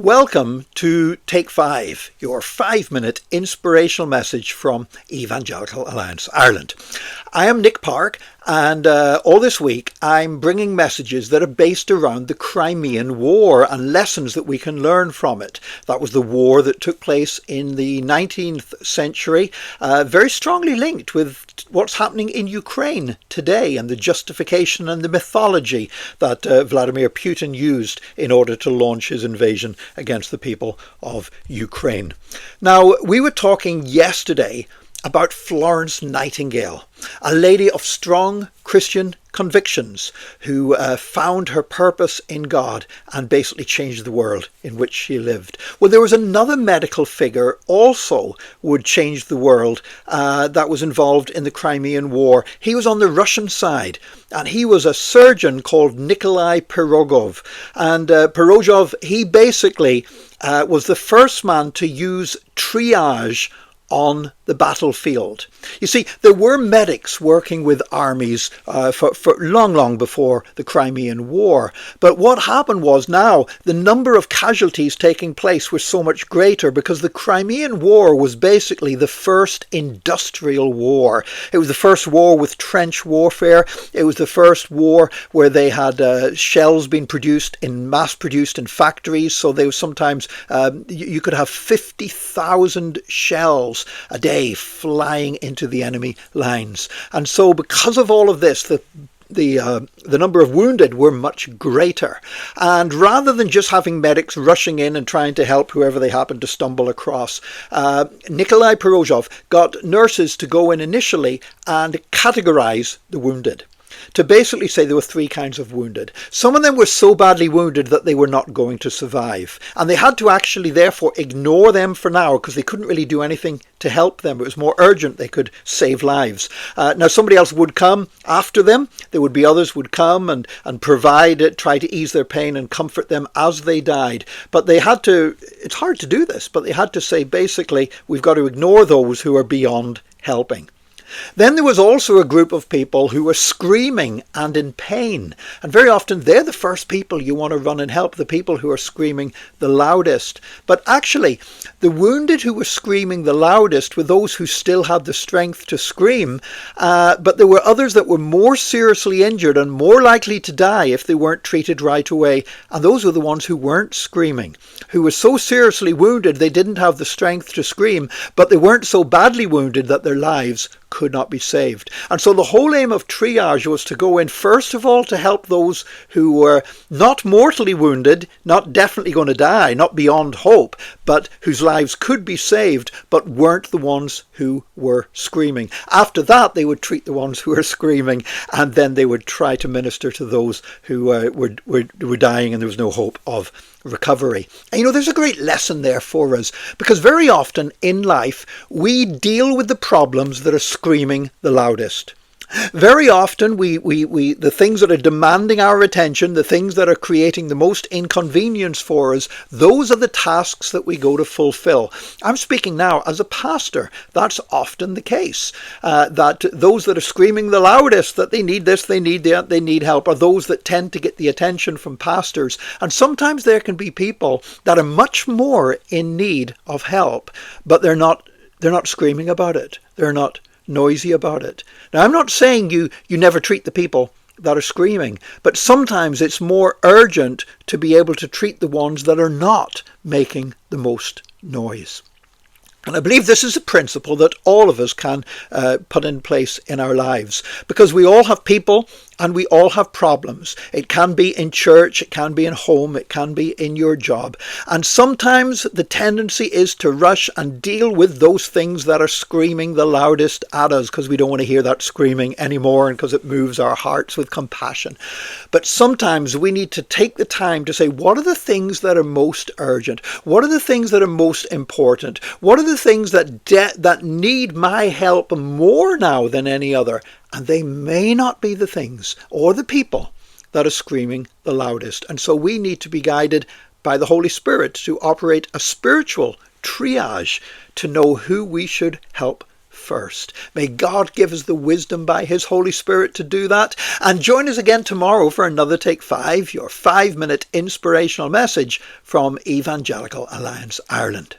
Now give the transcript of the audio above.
Welcome to Take 5, your 5-minute inspirational message from Evangelical Alliance Ireland. I am Nick Park, and all this week I'm bringing messages that are based around the Crimean War and lessons that we can learn from it. That was the war that took place in the 19th century, very strongly linked with what's happening in Ukraine today and the justification and the mythology that Vladimir Putin used in order to launch his invasion against the people of Ukraine. Now, we were talking yesterday about Florence Nightingale, a lady of strong Christian convictions who found her purpose in God and basically changed the world in which she lived. Well, there was another medical figure also would change the world that was involved in the Crimean War. He was on the Russian side, and he was a surgeon called Nikolai Pirogov. And Pirogov, he basically was the first man to use triage on the battlefield. You see, there were medics working with armies for long before the Crimean War. But what happened was now the number of casualties taking place was so much greater because the Crimean War was basically the first industrial war. It was the first war with trench warfare. It was the first war where they had shells being mass-produced in factories. So they were sometimes, you could have 50,000 shells a day flying into the enemy lines. And so because of all of this, the number of wounded were much greater. And rather than just having medics rushing in and trying to help whoever they happened to stumble across, Nikolai Pirogov got nurses to go in initially and categorize the wounded, to basically say there were 3 kinds of wounded. Some of them were so badly wounded that they were not going to survive. And they had to actually therefore ignore them for now because they couldn't really do anything to help them. It was more urgent. They could save lives. Now somebody else would come after them. There would be others would come and try to ease their pain and comfort them as they died. But they had to, it's hard to do this, but they had to say basically, we've got to ignore those who are beyond helping. Then there was also a group of people who were screaming and in pain. And very often they're the first people you want to run and help, the people who are screaming the loudest. But actually, the wounded who were screaming the loudest were those who still had the strength to scream. But there were others that were more seriously injured and more likely to die if they weren't treated right away. And those were the ones who weren't screaming, who were so seriously wounded they didn't have the strength to scream, but they weren't so badly wounded that their lives could not be saved. And so the whole aim of triage was to go in first of all to help those who were not mortally wounded, not definitely going to die, not beyond hope, but whose lives could be saved, but weren't the ones who were screaming. After that, they would treat the ones who were screaming, and then they would try to minister to those who were dying and there was no hope of recovery. And there's a great lesson there for us, because very often in life we deal with the problems that are screaming the loudest. Very often the things that are demanding our attention, the things that are creating the most inconvenience for us, those are the tasks that we go to fulfill. I'm speaking now as a pastor. That's often the case. That those that are screaming the loudest that they need this, they need that, they need help, are those that tend to get the attention from pastors. And sometimes there can be people that are much more in need of help, but they're not screaming about it. They're not noisy about it. Now, I'm not saying you never treat the people that are screaming, but sometimes it's more urgent to be able to treat the ones that are not making the most noise. And I believe this is a principle that all of us can put in place in our lives, because we all have people and we all have problems. It can be in church, it can be in home, it can be in your job. And sometimes the tendency is to rush and deal with those things that are screaming the loudest at us, because we don't want to hear that screaming anymore and because it moves our hearts with compassion. But sometimes we need to take the time to say, what are the things that are most urgent? What are the things that are most important? What are the things that need my help more now than any other? And they may not be the things or the people that are screaming the loudest. And so we need to be guided by the Holy Spirit to operate a spiritual triage to know who we should help first. May God give us the wisdom by his Holy Spirit to do that. And join us again tomorrow for another Take 5, your 5-minute inspirational message from Evangelical Alliance Ireland.